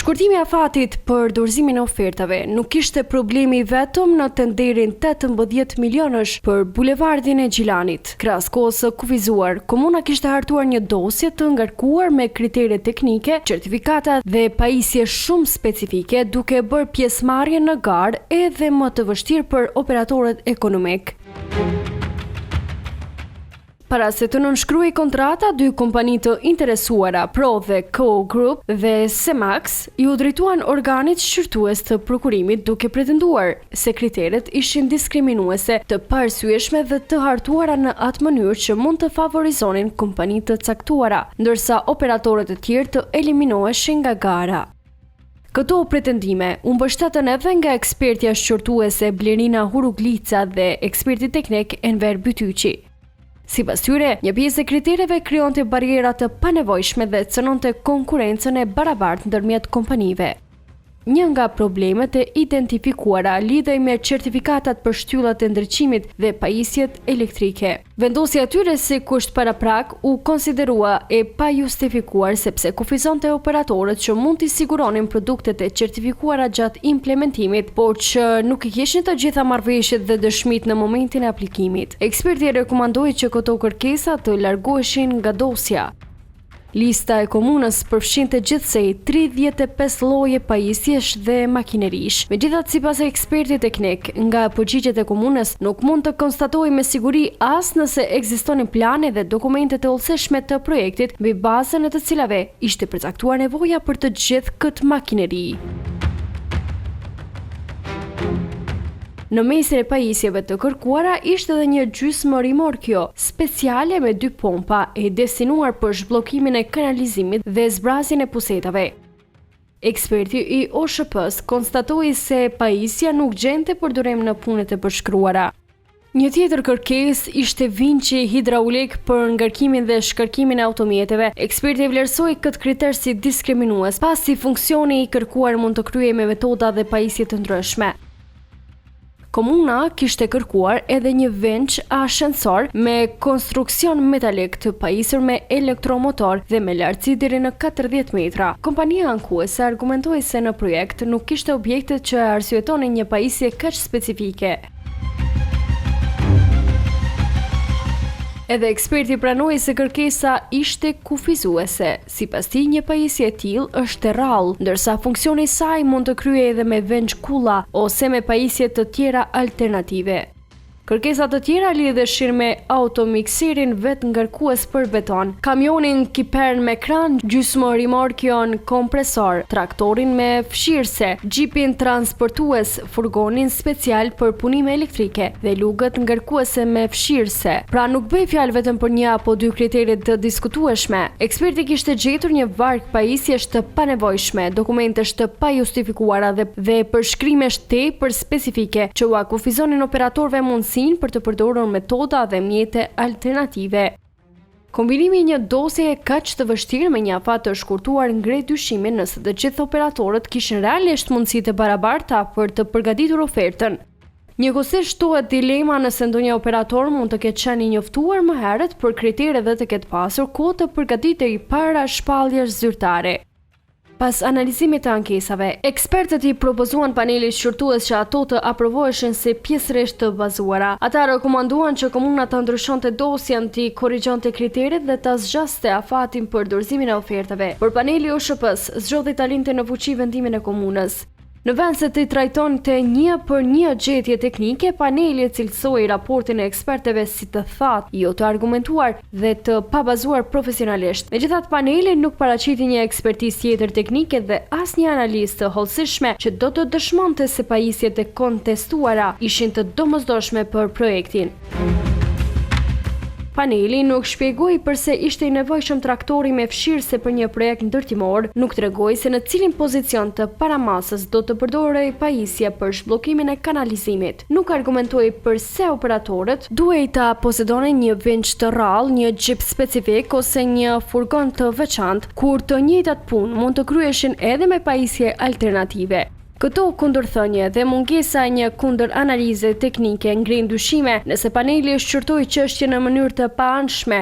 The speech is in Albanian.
Shkurtimi i afatit për dorëzimin e ofertave nuk ishte problemi vetëm në tenderin 18 milionësh për bulevardin e Gjilanit. Krahas kohës së kufizuar, komuna kishte hartuar një dosje të ngarkuar me kritere teknike, certifikata dhe pajisje shumë specifike, duke bërë pjesëmarrje në garë edhe më të vështirë për operatorët ekonomik. Para se të nënshkruaj kontrata, dy kompani të interesuara, Pro dhe Co Group dhe Semax, ju drejtuan organit shqyrtues të prokurimit duke pretenduar se kriteret ishin diskriminuese, të paarsyeshme dhe të hartuara në atë mënyrë që mund të favorizonin kompani të caktuara, ndërsa operatorët e tjerë të eliminoheshin nga gara. Këto pretendime u mbështetën edhe nga ekspertja shqyrtuese Blerina Huruglica dhe eksperti teknik Enver Bytyqi. Sipas tyre, një pjesë e kritereve krijonte barriera të panevojshme dhe cënonte konkurrencën e barabartë ndërmjet kompanive. Një nga problemet e identifikuara lidhej me certifikatat për shtyllat e ndriçimit dhe pajisjet elektrike. Vendosja e tyre si kusht paraprak u konsiderua e pajustifikuar sepse kufizonte operatorët që mund t'i siguronin produktet e certifikuara gjatë implementimit, por që nuk i kishin të gjitha marrëveshjet dhe dëshmitë në momentin e aplikimit. Eksperti rekomandoi që këto kërkesa të largoheshin nga dosja. Lista e komunës përfshinte gjithsej 35 lloje pajisjesh dhe makinerish. Megjithatë, sipas ekspertit teknik, nga përgjigjet e komunës nuk mund të konstatojë me siguri as nëse ekzistonin plane dhe dokumente të hollësishme të projektit mbi bazën e të cilave ishte përcaktuar nevoja për të gjithë këtë makineri. Në mesin e pajisjeve të kërkuara ishte edhe një gjysmë rimorkjo speciale me 2 pompa e destinuar për zhbllokimin e kanalizimit dhe zbrazjen e pusetave. Eksperti i OSHP-s konstatoi se pajisja nuk gjente përdorim në punët e përshkruara. Një tjetër kërkesë ishte vinçi hidraulik për ngarkimin dhe shkarkimin e automjeteve. Eksperti vlerësoi këtë kriter si diskriminues, pasi funksioni i kërkuar mund të kryhej me metoda dhe pajisje të ndryshme. Komuna kishte kërkuar edhe një vinç ascensor me konstruksion metalik të pajisur me elektromotor dhe me lartësi deri në 40 metra. Kompania ankuese argumentoi se në projekt nuk kishte objekte që arsyetonin një pajisje kaq specifike. Edhe eksperti pranoi se kërkesa ishte kufizuese. Sipas tij, një pajisje e tillë është e rrallë, ndërsa funksioni i saj mund të kryhej edhe me venç kulla ose me pajisje të tjera alternative. Kërkesa të tjera lidheshin me automiksirin vetë ngarkues për beton, kamionin kipern me kran, gjysmë-rimorkion kompresor, traktorin me fshirëse, xhipin transportues, furgonin special për punime elektrike dhe lugët ngarkuese me fshirëse. Pra nuk bëj fjalë vetëm për një apo 2 kritere të diskutueshme. Eksperti kishte gjetur një varg pajisjesh të panevojshme, dokumentesh të pajustifikuara dhe përshkrimesh tepër specifike që u akufizonin operatorëve mundësi për të përdorur metoda dhe mjete alternative. Kombinimi i një dosjeje kaq të vështirë me një afat të shkurtuar ngre dyshimin nëse të gjithë operatorët kishin realisht mundësitë e barabarta për të përgatitur ofertën. Njëkohësisht shtohet dilema nëse ndonjë operator mund të ketë qenë i njoftuar më herët për kritere dhe të ketë pasur kohë të përgatitej para shpalljes zyrtare. Pas analizimit të ankesave, ekspertët i propozuan panelit shqyrtues që ato të aprovoheshin si pjesërisht të bazuara. Ata rekomanduan që komuna të ndryshonte dosjen, t'i korrigjonte kriteret dhe ta zgjaste afatin për dorëzimin e ofertave. Por paneli i OSHP-s zgjodhi ta linte në fuqi vendimin e komunës. Në vend se të trajtonte një për një gjetje teknike, paneli cilësoi raportin e ekspertëve si të thatë, jo të argumentuar dhe të pabazuar profesionalisht. Megjithatë, paneli nuk paraqiti një ekspertizë tjetër teknike dhe asnjë analizë të hollësishme që do të dëshmonte se pajisjet e kontestuara ishin të domosdoshme për projektin. Paneli nuk shpjegoi përse ishte i nevojshëm traktori me fshirëse për një projekt ndërtimor, nuk tregoi se në cilin pozicion të paramasës do të përdorej pajisje për zhbllokimin e kanalizimit. Nuk argumentoi përse operatorët duhej ta posedonin një vinç të rrallë, një xhip specifik ose një furgon të veçantë, kur të njëjtat punë mund të kryheshin edhe me pajisje alternative. Këto kundërthënie dhe mungesa e një kundër analize teknike ngrin dyshime nëse paneli shqyrtoi çështjen në mënyrë të paanshme.